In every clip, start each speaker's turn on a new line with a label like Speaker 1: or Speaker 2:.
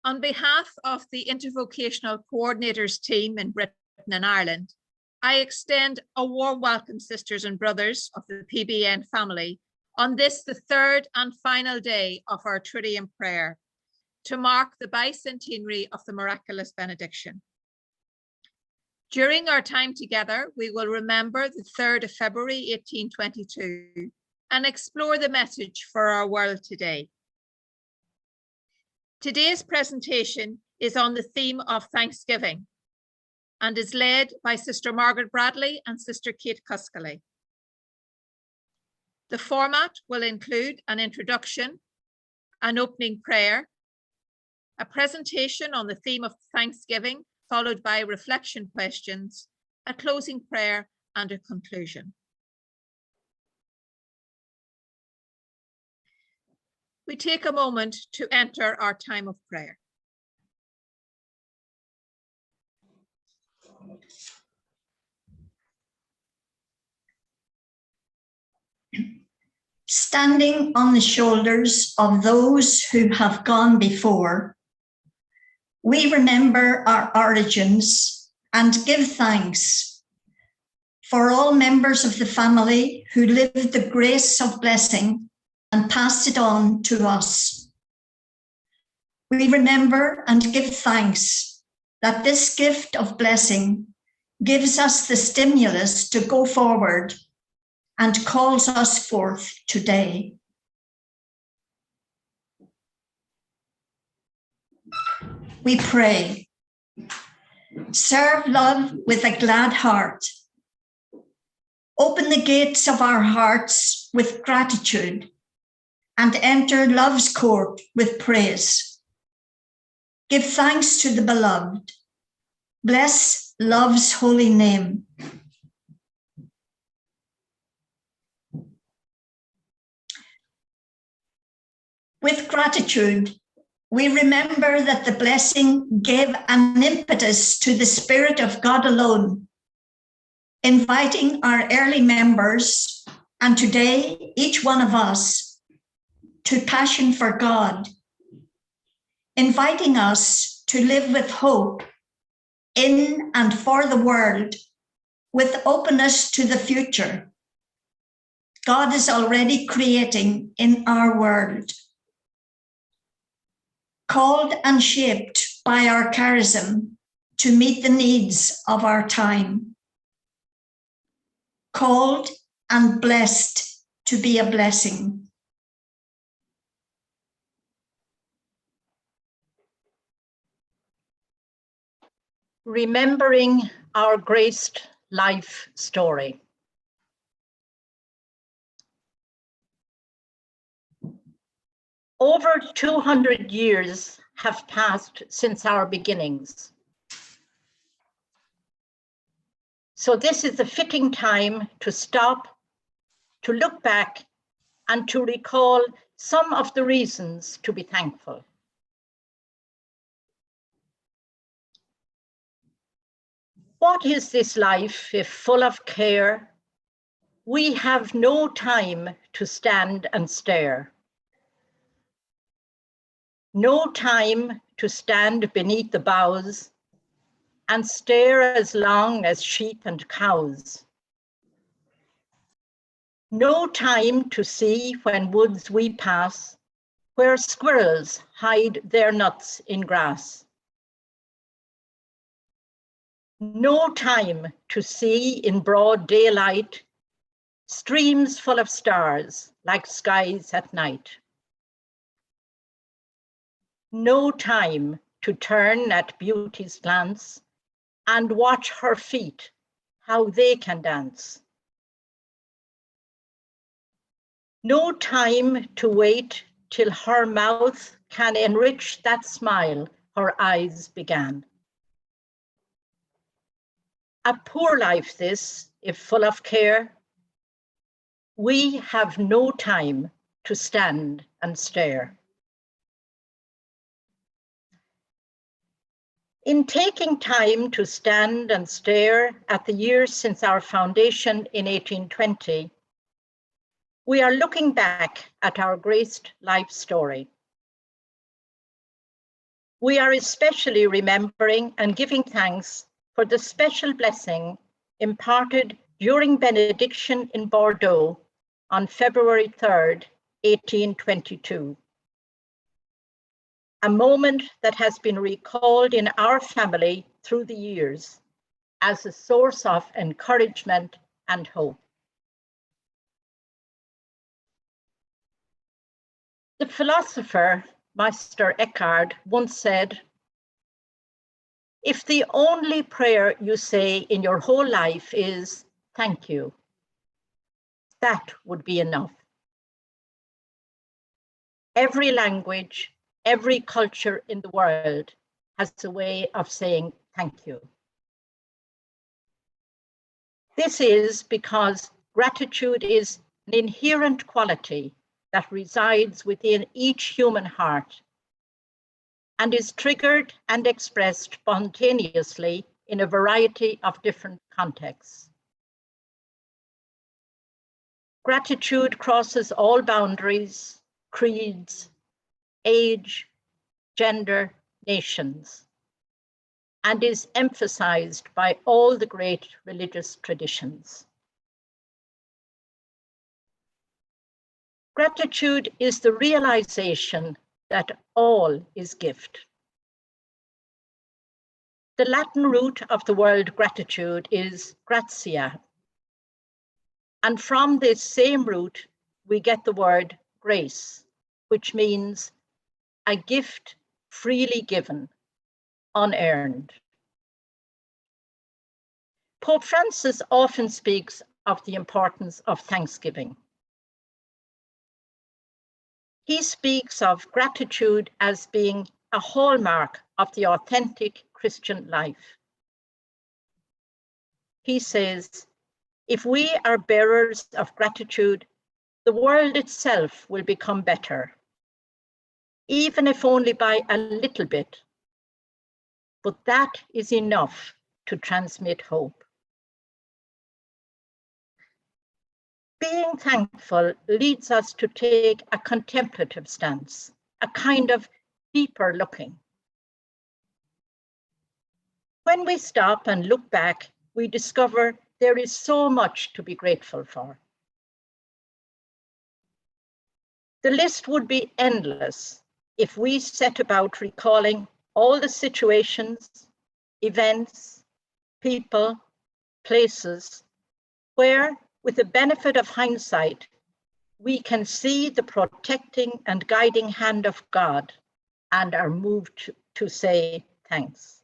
Speaker 1: On behalf of the Intervocational Coordinators team in Britain and Ireland, I extend a warm welcome, sisters and brothers of the PBN family, on this, the third and final day of our Triduum prayer, to mark the bicentenary of the Miraculous Benediction. During our time together, we will remember the 3rd of February, 1822, and explore the message for our world today. Today's presentation is on the theme of Thanksgiving and is led by Sister Margaret Bradley and Sister Kate Cuscally. The format will include an introduction, an opening prayer, a presentation on the theme of Thanksgiving, followed by reflection questions, a closing prayer, and a conclusion. We take a moment to enter our time of prayer.
Speaker 2: Standing on the shoulders of those who have gone before, we remember our origins and give thanks for all members of the family who lived the grace of blessing and passed it on to us. We remember and give thanks that this gift of blessing gives us the stimulus to go forward and calls us forth today. We pray, serve love with a glad heart. Open the gates of our hearts with gratitude and enter love's court with praise. Give thanks to the beloved. Bless love's holy name. With gratitude, we remember that the blessing gave an impetus to the Spirit of God alone, inviting our early members, and today each one of us, to passion for God, inviting us to live with hope in and for the world, with openness to the future God is already creating in our world. Called and shaped by our charism to meet the needs of our time. Called and blessed to be a blessing.
Speaker 3: Remembering our graced life story. Over 200 years have passed since our beginnings. So this is a fitting time to stop, to look back, and to recall some of the reasons to be thankful. What is this life if full of care? We have no time to stand and stare. No time to stand beneath the boughs and stare as long as sheep and cows. No time to see when woods we pass, where squirrels hide their nuts in grass. No time to see in broad daylight, streams full of stars like skies at night. No time to turn at beauty's glance and watch her feet, how they can dance. No time to wait till her mouth can enrich that smile her eyes began. A poor life this, if full of care. We have no time to stand and stare. In taking time to stand and stare at the years since our foundation in 1820, we are looking back at our graced life story. We are especially remembering and giving thanks for the special blessing imparted during benediction in Bordeaux on February 3rd, 1822. A moment that has been recalled in our family through the years as a source of encouragement and hope. The philosopher Meister Eckhart once said, "If the only prayer you say in your whole life is thank you, that would be enough." Every language, every culture in the world has a way of saying thank you. This is because gratitude is an inherent quality that resides within each human heart and is triggered and expressed spontaneously in a variety of different contexts. Gratitude crosses all boundaries, creeds, age, gender, nations, and is emphasized by all the great religious traditions. Gratitude is the realization that all is gift. The Latin root of the word gratitude is gratia. And from this same root, we get the word grace, which means a gift freely given, unearned. Pope Francis often speaks of the importance of thanksgiving. He speaks of gratitude as being a hallmark of the authentic Christian life. He says, if we are bearers of gratitude, the world itself will become better, even if only by a little bit. But that is enough to transmit hope. Being thankful leads us to take a contemplative stance, a kind of deeper looking. When we stop and look back, we discover there is so much to be grateful for. The list would be endless if we set about recalling all the situations, events, people, places, where, with the benefit of hindsight, we can see the protecting and guiding hand of God and are moved to say thanks.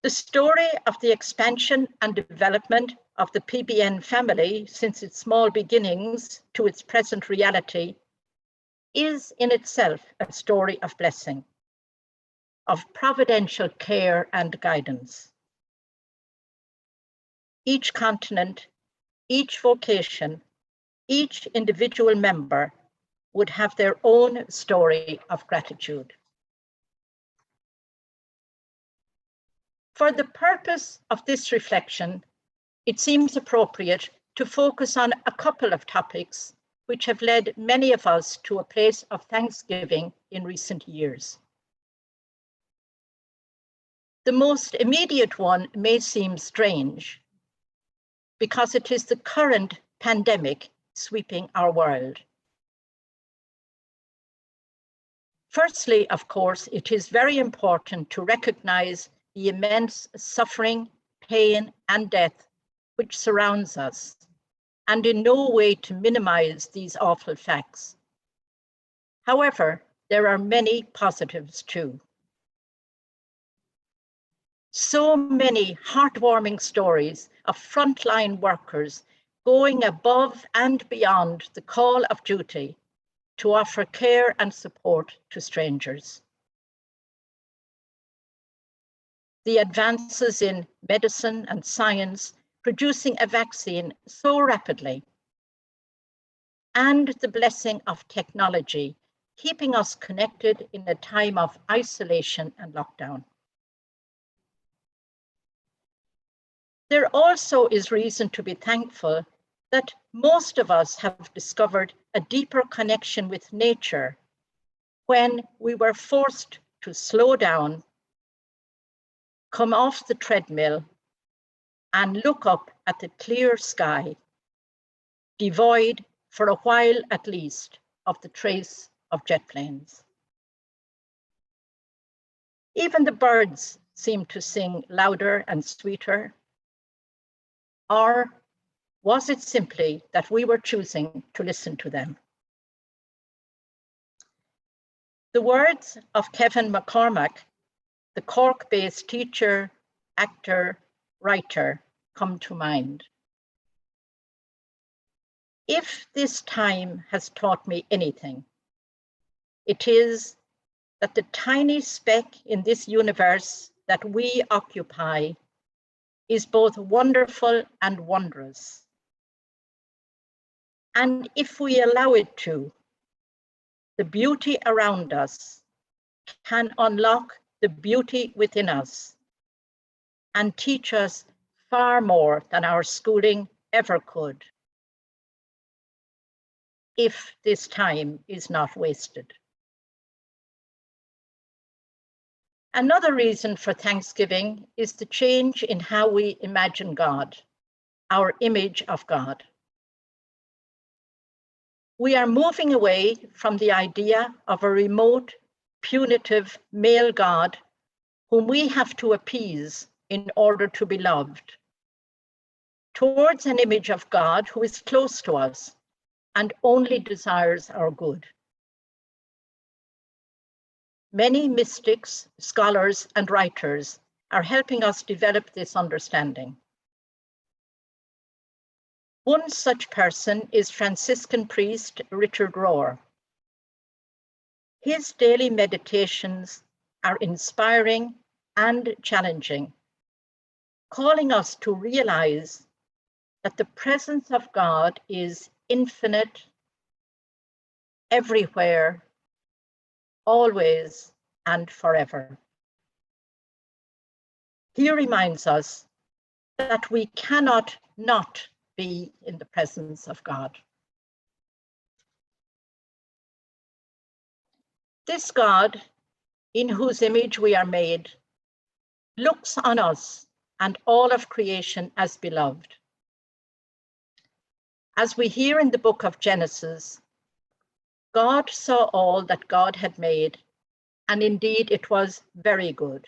Speaker 3: The story of the expansion and development of the PBN family since its small beginnings to its present reality is in itself a story of blessing, of providential care and guidance. Each continent, each vocation, each individual member would have their own story of gratitude. For the purpose of this reflection, it seems appropriate to focus on a couple of topics which have led many of us to a place of thanksgiving in recent years. The most immediate one may seem strange, because it is the current pandemic sweeping our world. Firstly, of course, it is very important to recognize the immense suffering, pain, and death which surrounds us, and in no way to minimize these awful facts. However, there are many positives too. So many heartwarming stories of frontline workers going above and beyond the call of duty to offer care and support to strangers. The advances in medicine and science producing a vaccine so rapidly, and the blessing of technology keeping us connected in a time of isolation and lockdown. There also is reason to be thankful that most of us have discovered a deeper connection with nature when we were forced to slow down, come off the treadmill, and look up at the clear sky, devoid, for a while at least, of the trace of jet planes. Even the birds seemed to sing louder and sweeter. Or was it simply that we were choosing to listen to them? The words of Kevin McCormack, the Cork-based teacher, actor, writer, come to mind. If this time has taught me anything, it is that the tiny speck in this universe that we occupy is both wonderful and wondrous. And if we allow it to, the beauty around us can unlock the beauty within us and teach us far more than our schooling ever could, if this time is not wasted. Another reason for Thanksgiving is the change in how we imagine God, our image of God. We are moving away from the idea of a remote, punitive male God whom we have to appease in order to be loved, towards an image of God who is close to us and only desires our good. Many mystics, scholars, and writers are helping us develop this understanding. One such person is Franciscan priest Richard Rohr. His daily meditations are inspiring and challenging, calling us to realize that the presence of God is infinite, everywhere, always, and forever. He reminds us that we cannot not be in the presence of God. This God, in whose image we are made, looks on us and all of creation as beloved. As we hear in the book of Genesis, God saw all that God had made, and indeed it was very good.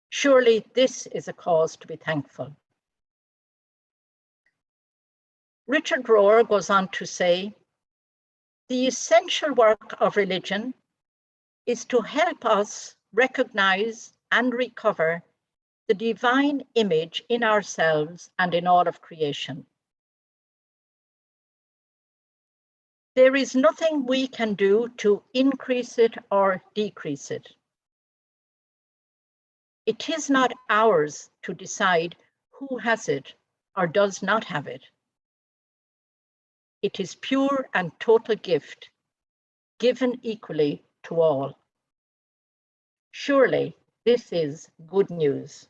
Speaker 3: Surely this is a cause to be thankful. Richard Rohr goes on to say, the essential work of religion is to help us recognize and recover the divine image in ourselves and in all of creation. There is nothing we can do to increase it or decrease it. It is not ours to decide who has it or does not have it. It is pure and total gift, given equally to all. Surely this is good news.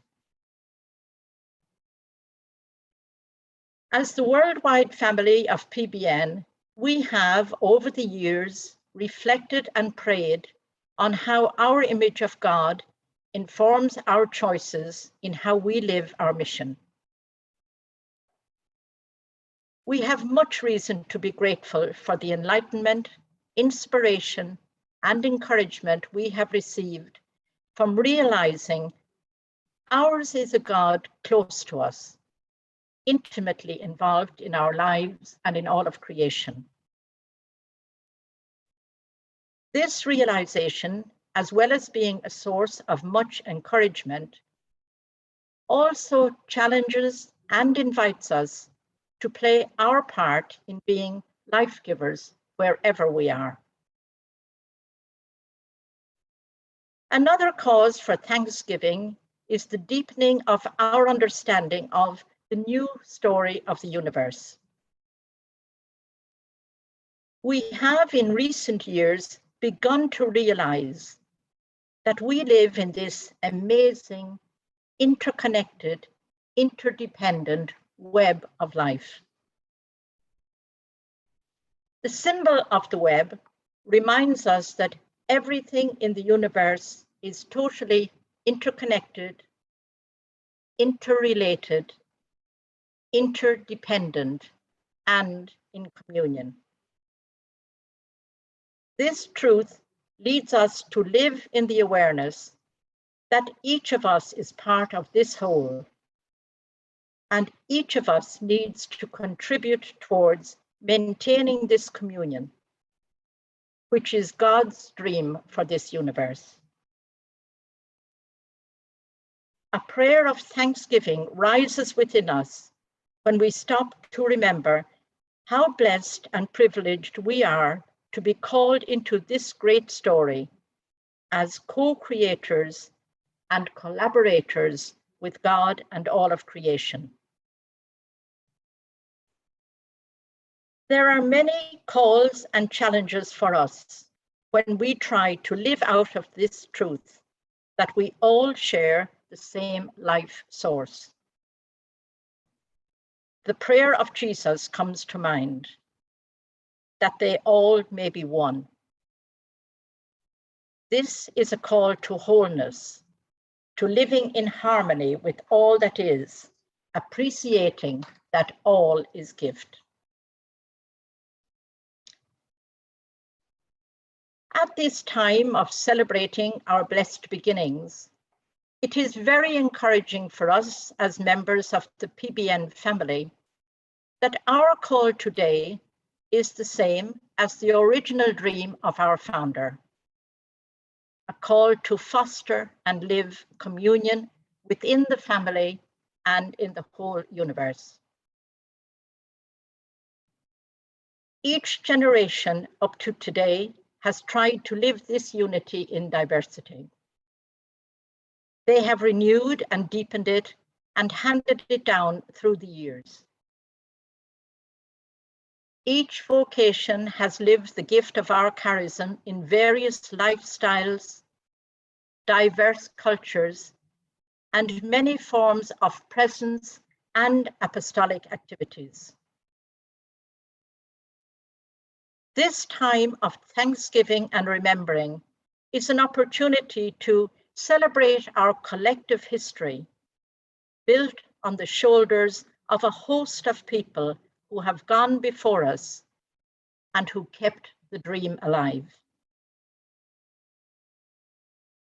Speaker 3: As the worldwide family of PBN, we have over the years reflected and prayed on how our image of God informs our choices in how we live our mission. We have much reason to be grateful for the enlightenment, inspiration, and encouragement we have received from realizing ours is a God close to us, intimately involved in our lives and in all of creation. This realization, as well as being a source of much encouragement, also challenges and invites us to play our part in being life givers wherever we are. Another cause for thanksgiving is the deepening of our understanding of the new story of the universe. We have in recent years begun to realize that we live in this amazing, interconnected, interdependent web of life. The symbol of the web reminds us that everything in the universe is totally interconnected, interrelated, interdependent, and in communion. This truth leads us to live in the awareness that each of us is part of this whole, and each of us needs to contribute towards maintaining this communion, which is God's dream for this universe. A prayer of thanksgiving rises within us when we stop to remember how blessed and privileged we are to be called into this great story as co-creators and collaborators with God and all of creation. There are many calls and challenges for us when we try to live out of this truth that we all share the same life source. The prayer of Jesus comes to mind, that they all may be one. This is a call to wholeness, to living in harmony with all that is, appreciating that all is gift. At this time of celebrating our blessed beginnings, it is very encouraging for us as members of the PBN family that our call today is the same as the original dream of our founder, a call to foster and live communion within the family and in the whole universe. Each generation up to today has tried to live this unity in diversity. They have renewed and deepened it and handed it down through the years. Each vocation has lived the gift of our charism in various lifestyles, diverse cultures, and many forms of presence and apostolic activities. This time of thanksgiving and remembering is an opportunity to celebrate our collective history, built on the shoulders of a host of people who have gone before us and who kept the dream alive.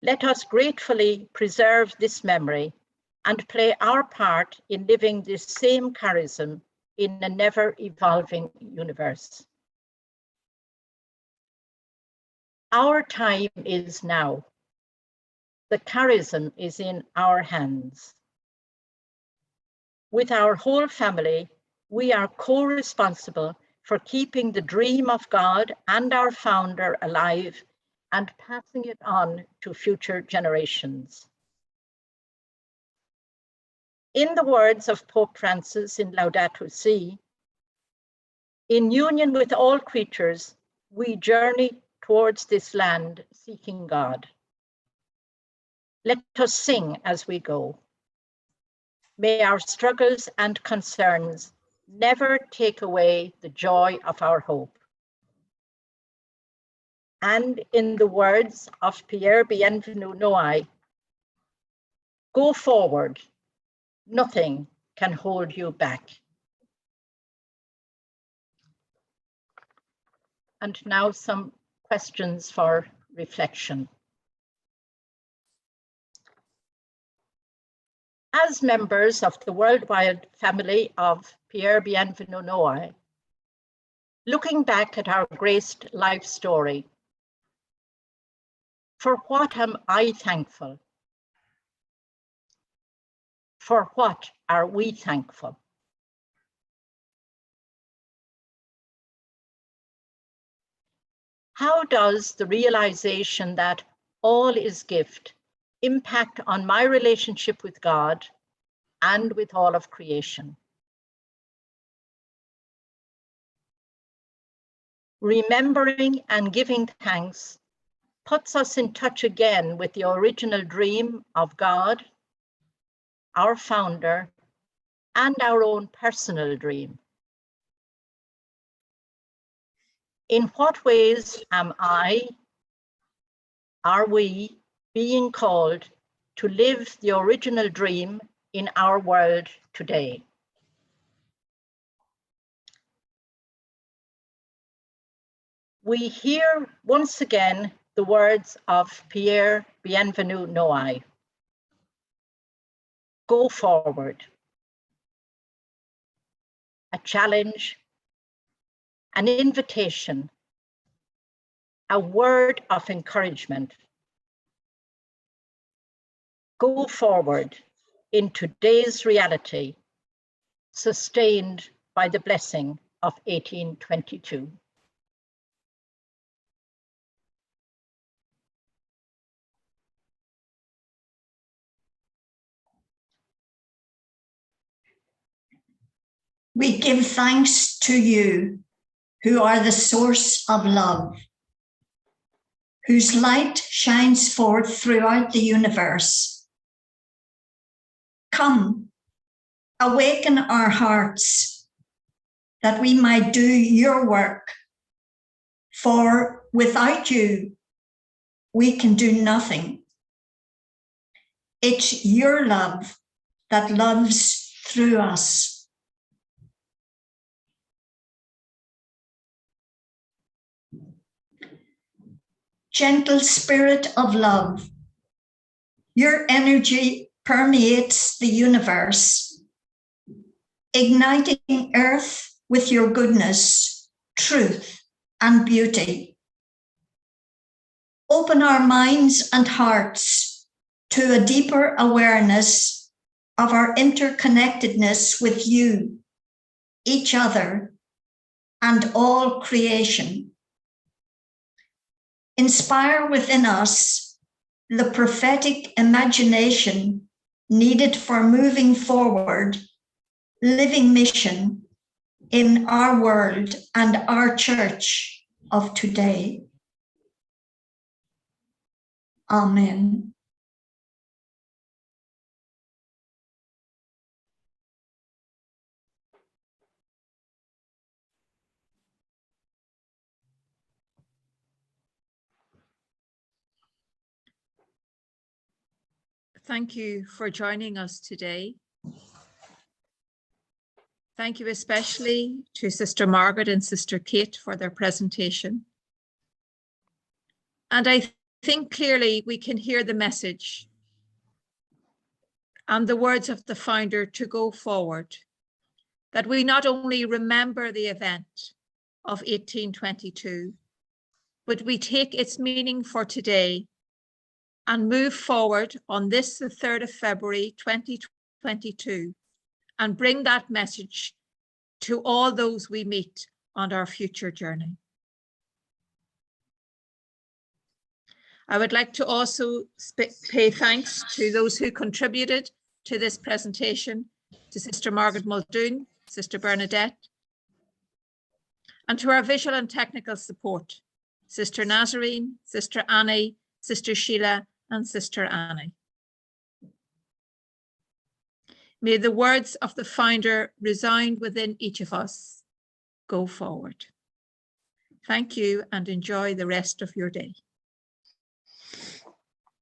Speaker 3: Let us gratefully preserve this memory and play our part in living this same charism in a never-evolving universe. Our time is now. The charism is in our hands. With our whole family, we are co-responsible for keeping the dream of God and our founder alive and passing it on to future generations. In the words of Pope Francis in Laudato Si, in union with all creatures, we journey towards this land seeking God. Let us sing as we go. May our struggles and concerns never take away the joy of our hope. And in the words of Pierre Bienvenu Noailles, go forward, nothing can hold you back. And now some questions for reflection. As members of the worldwide family of Pierre Bienvenu Noailles, looking back at our graced life story, for what am I thankful? For what are we thankful? How does the realization that all is gift impact on my relationship with God and with all of creation? Remembering and giving thanks puts us in touch again with the original dream of God, our founder, and our own personal dream. In what ways are we being called to live the original dream in our world today? We hear once again the words of Pierre Bienvenu Noailles. Go forward. A challenge, an invitation, a word of encouragement. Go forward in today's reality, sustained by the blessing of 1822.
Speaker 2: We give thanks to you, who are the source of love, whose light shines forth throughout the universe. Come, awaken our hearts, that we might do your work, for without you, we can do nothing. It's your love that loves through us. Gentle Spirit of love, your energy permeates the universe, igniting earth with your goodness, truth, and beauty. Open our minds and hearts to a deeper awareness of our interconnectedness with you, each other, and all creation. Inspire within us the prophetic imagination needed for moving forward, living mission in our world and our church of today. Amen.
Speaker 1: Thank you for joining us today. Thank you especially to Sister Margaret and Sister Kate for their presentation. And I think clearly we can hear the message and the words of the founder to go forward, that we not only remember the event of 1822, but we take its meaning for today and move forward on this, the 3rd of February, 2022, and bring that message to all those we meet on our future journey. I would like to also pay thanks to those who contributed to this presentation, to Sister Margaret Muldoon, Sister Bernadette, and to our visual and technical support, Sister Nazarene, Sister Annie, Sister Sheila, and Sister Annie. May the words of the founder resound within each of us. Go forward. Thank you and enjoy the rest of your day.